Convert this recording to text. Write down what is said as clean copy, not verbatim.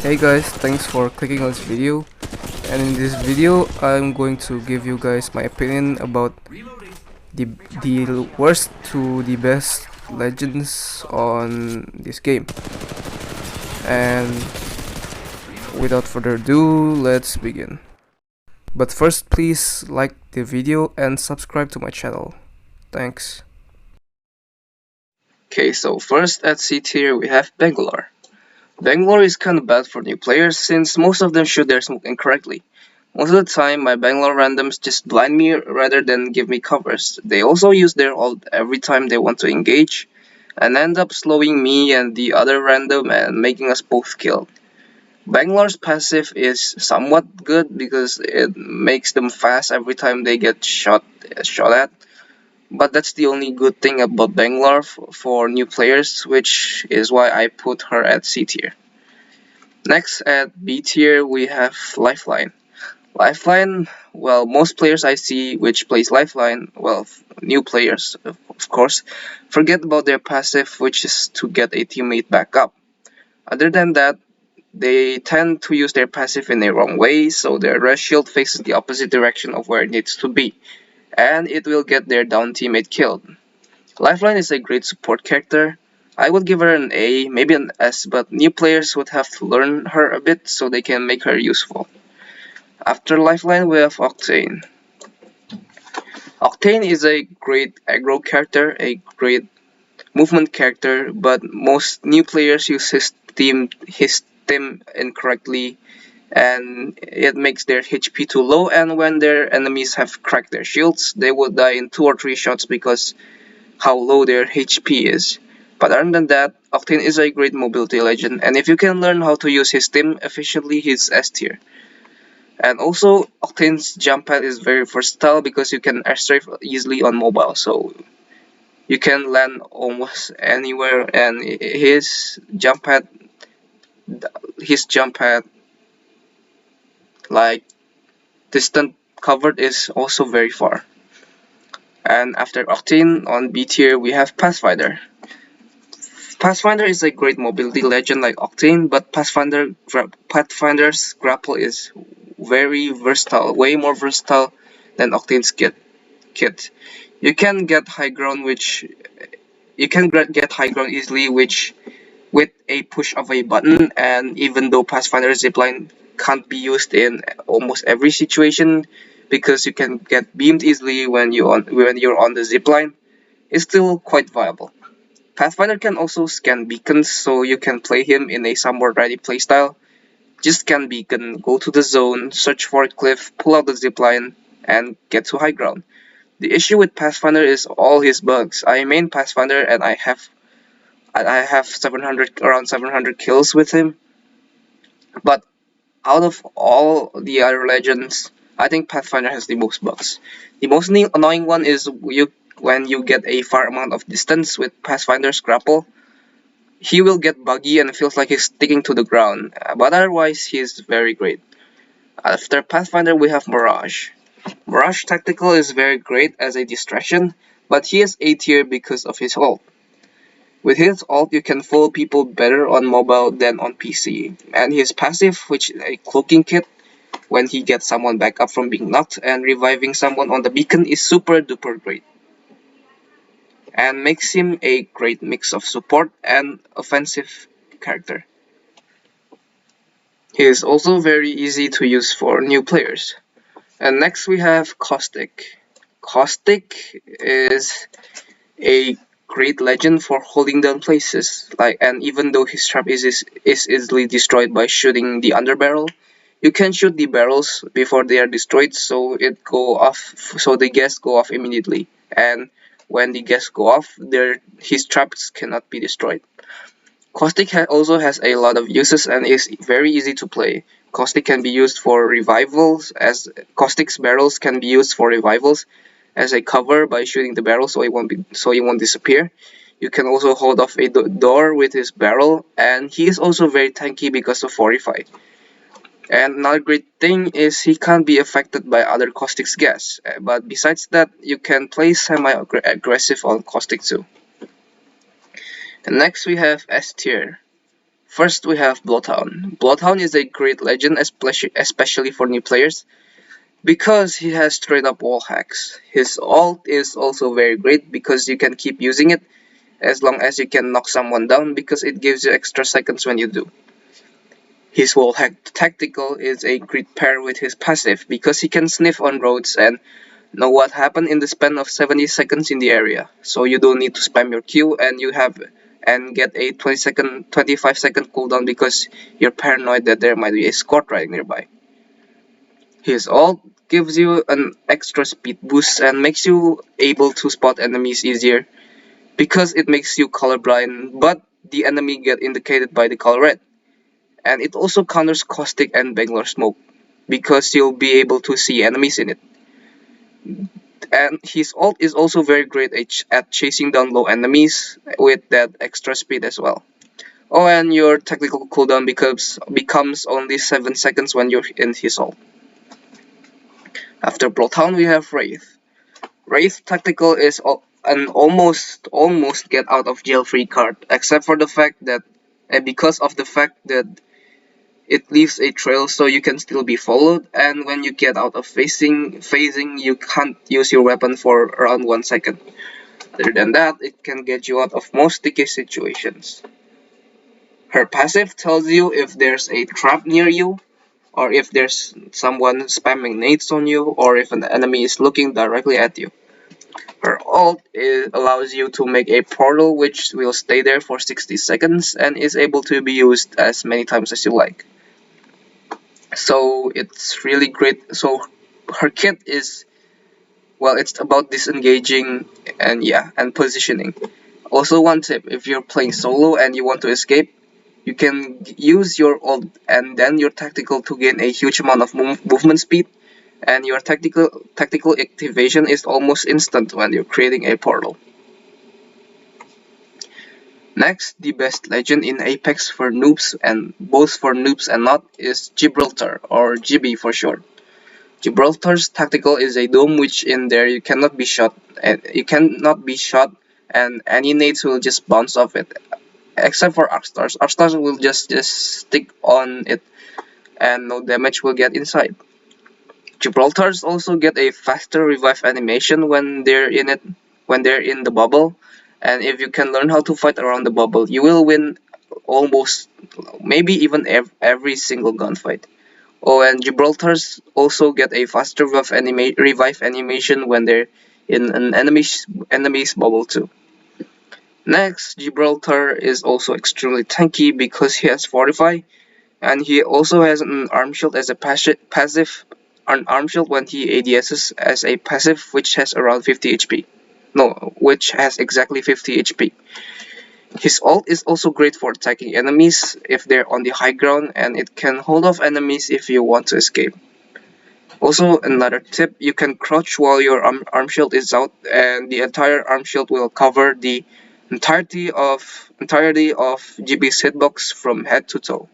Hey guys, thanks for clicking on this video. And in this video I'm going to give you guys my opinion about the the worst to the best legends on this game. And without further ado, let's begin. But first, please like the video and subscribe to my channel. Thanks. Okay, so first at C tier we have Bangalore. Bangalore is kinda bad for new players since most of them shoot their smoke incorrectly. Most of the time my Bangalore randoms just blind me rather than give me covers. They also use their ult every time they want to engage and end up slowing me and the other random and making us both killed. Bangalore's passive is somewhat good because it makes them fast every time they get shot at, but that's the only good thing about Bangalore for new players, which is why I put her at C tier. Next at B tier we have Lifeline. Lifeline, well, most players I see which plays Lifeline, well, new players of course, forget about their passive, which is to get a teammate back up. Other than that, they tend to use their passive in a wrong way, so their rush shield faces the opposite direction of where it needs to be, and it will get their down teammate killed. Lifeline is a great support character. I would give her an A, maybe an S, but new players would have to learn her a bit so they can make her useful. After Lifeline we have Octane. Octane is a great aggro character, a great movement character, but most new players use his team incorrectly, and it makes their HP too low, and when their enemies have cracked their shields, they would die in 2 or 3 shots because how low their HP is. But other than that, Octane is a great mobility legend, and if you can learn how to use his team efficiently, he's S tier. And also, Octane's jump pad is very versatile because you can airstrafe easily on mobile, so you can land almost anywhere, and his jump pad like distant covered is also very far. And after Octane on B tier we have Pathfinder. Pathfinder is a great mobility legend like Octane, but Pathfinder's grapple is very versatile, way more versatile than Octane's kit. You can get high ground easily, which with a push of a button, and even though Pathfinder's zipline can't be used in almost every situation because you can get beamed easily when you're on the zipline, it's still quite viable. Pathfinder can also scan beacons, so you can play him in a somewhat ready playstyle. Just scan beacon, go to the zone, search for a cliff, pull out the zipline, and get to high ground. The issue with Pathfinder is all his bugs. I main Pathfinder and I have 700 around 700 kills with him, but out of all the other legends, I think Pathfinder has the most bugs. The most annoying one is when you get a far amount of distance with Pathfinder's grapple. He will get buggy and feels like he's sticking to the ground, but otherwise he's very great. After Pathfinder we have Mirage. Mirage Tactical is very great as a distraction, but he is A tier because of his ult. With his ult, you can fool people better on mobile than on PC, and his passive, which is a cloaking kit, when he gets someone back up from being knocked and reviving someone on the beacon, is super duper great, and makes him a great mix of support and offensive character. He is also very easy to use for new players. And next we have Caustic. Caustic is a great legend for holding down places, and even though his trap is easily destroyed by shooting the underbarrel, you can shoot the barrels before they are destroyed, so the gas go off immediately, and when the gas go off, his traps cannot be destroyed. Caustic also has a lot of uses and is very easy to play. Caustic can be used for revivals, as Caustic's barrels can be used for revivals as a cover by shooting the barrel so it won't disappear. You can also hold off a door with his barrel, and he is also very tanky because of Fortify. And another great thing is he can't be affected by other Caustic's gas, but besides that, you can play semi-aggressive on Caustic too. And next we have S tier. First, we have Bloodhound. Bloodhound is a great legend, especially for new players, because he has straight up wall hacks. His ult is also very great because you can keep using it as long as you can knock someone down because it gives you extra seconds when you do. His wall hack tactical is a great pair with his passive because he can sniff on roads and know what happened in the span of 70 seconds in the area. So you don't need to spam your Q and get a 25-second cooldown because you're paranoid that there might be a squad right nearby. His ult gives you an extra speed boost and makes you able to spot enemies easier because it makes you colorblind, but the enemy get indicated by the color red. And it also counters caustic and Bangalore smoke because you'll be able to see enemies in it. And his ult is also very great at chasing down low enemies with that extra speed as well. Oh, and your technical cooldown becomes only 7 seconds when you're in his ult. After Bloodhound we have Wraith. Wraith tactical is an almost get out of jail free card, except for the fact that because of the fact that it leaves a trail so you can still be followed, and when you get out of phasing you can't use your weapon for around 1 second. Other than that, it can get you out of most sticky situations. Her passive tells you if there's a trap near you, or if there's someone spamming nades on you, or if an enemy is looking directly at you. Her ult allows you to make a portal which will stay there for 60 seconds and is able to be used as many times as you like. So it's really great. So her kit is, well, it's about disengaging and positioning. Also, one tip: if you're playing solo and you want to escape, you can use your ult and then your tactical to gain a huge amount of movement speed, and your tactical activation is almost instant when you're creating a portal. Next, the best legend in Apex for noobs, and both for noobs and not, is Gibraltar, or GB for short. Gibraltar's tactical is a dome which in there you cannot be shot and any nades will just bounce off it. Except for arc stars. Arc stars will just stick on it and no damage will get inside. Gibraltars also get a faster revive animation when they're in the bubble, and if you can learn how to fight around the bubble, you will win almost maybe even every single gunfight. Oh, and Gibraltars also get a faster revive animation when they're in an enemy's bubble too. Next, Gibraltar is also extremely tanky because he has Fortify, and he also has an arm shield as a passive, an arm shield when he ADSs as a passive which has around 50 HP. No, which has exactly 50 HP. His ult is also great for attacking enemies if they're on the high ground, and it can hold off enemies if you want to escape. Also, another tip, you can crouch while your arm shield is out, and the entire arm shield will cover the entirety of GB's hitbox from head to toe.